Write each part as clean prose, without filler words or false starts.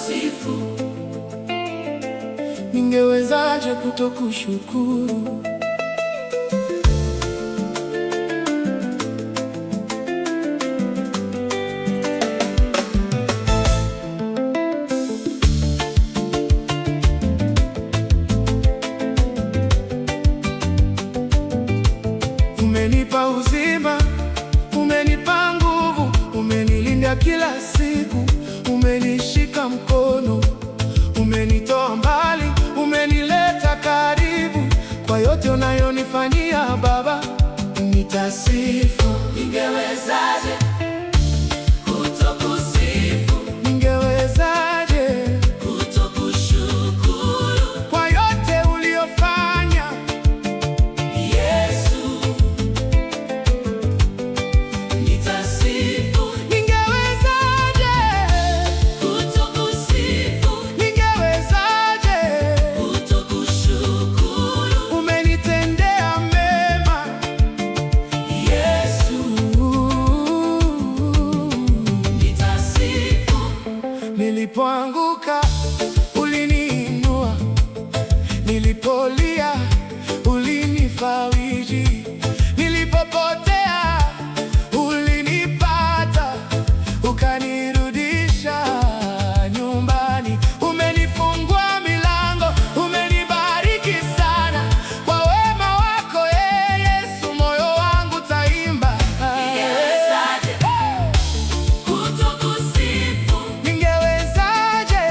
nitakusifu. Ningewezaje kutokushukuru? Umenipa uzima, umenipa nguvu, umenilinda kila siku, umenishika mkono, umenitoa mbali, umenileta karibu. Kwa yote unayonifanyia Baba, nitasifu. Ningewezaje kutokusifu? Ningewezaje kutokushukuru? kwa yote uliyofanya Yesu, nitasifu. Ningewezaje kutokusifu? Ningewezaje kutokushukuru? umenitendea mema Yesu, nitasifu. Nilipoanguka uliniinua, nilipolia ulinifariji, nilipopotea ulinipata, ukanirudisha nyumbani. Umenifungua milango, umenibariki sana. Kwa wema wako Yesu, moyo wangu taimba. Ningewezaje kutokusifu? Ningewezaje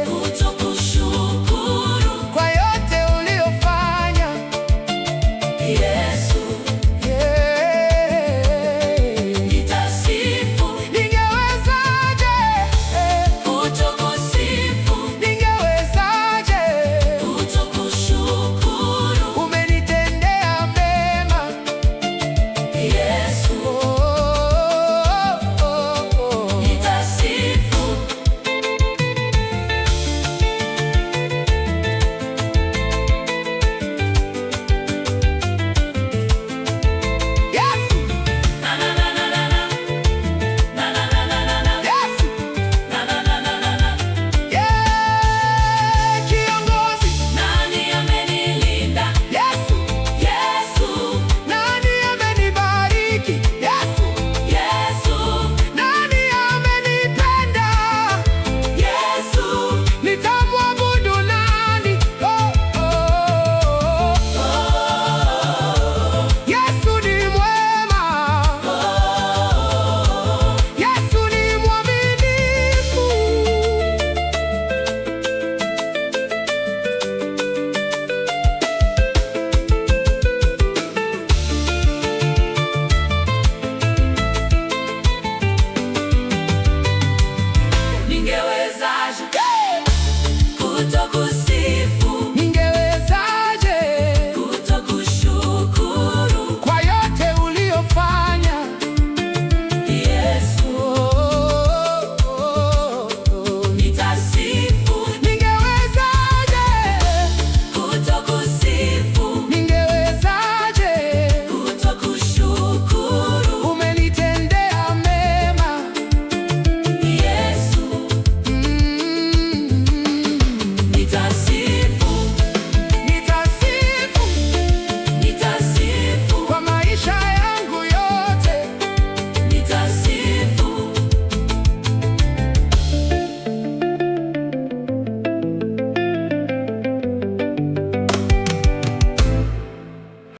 kutokushukuru? kwa yote uliyofanya Yesu, nitasifu. Ningewezaje kutokusifu? Ningewezaje kutokushukuru? umenitendea mema Yesu, nitasifu. Yesu, Na na na na na na. Na na na na na na. Yesu, Na na na na na na. kiongozi. Nani amenilinda? Yesu, Yesu, nani amenibariki? Yesu, Yesu, nani amenipenda? Yesu. Nitamwabudu nani? Yesu ni mwema. Yesu ni mwaminifu. Ningewezaje kutokusifu?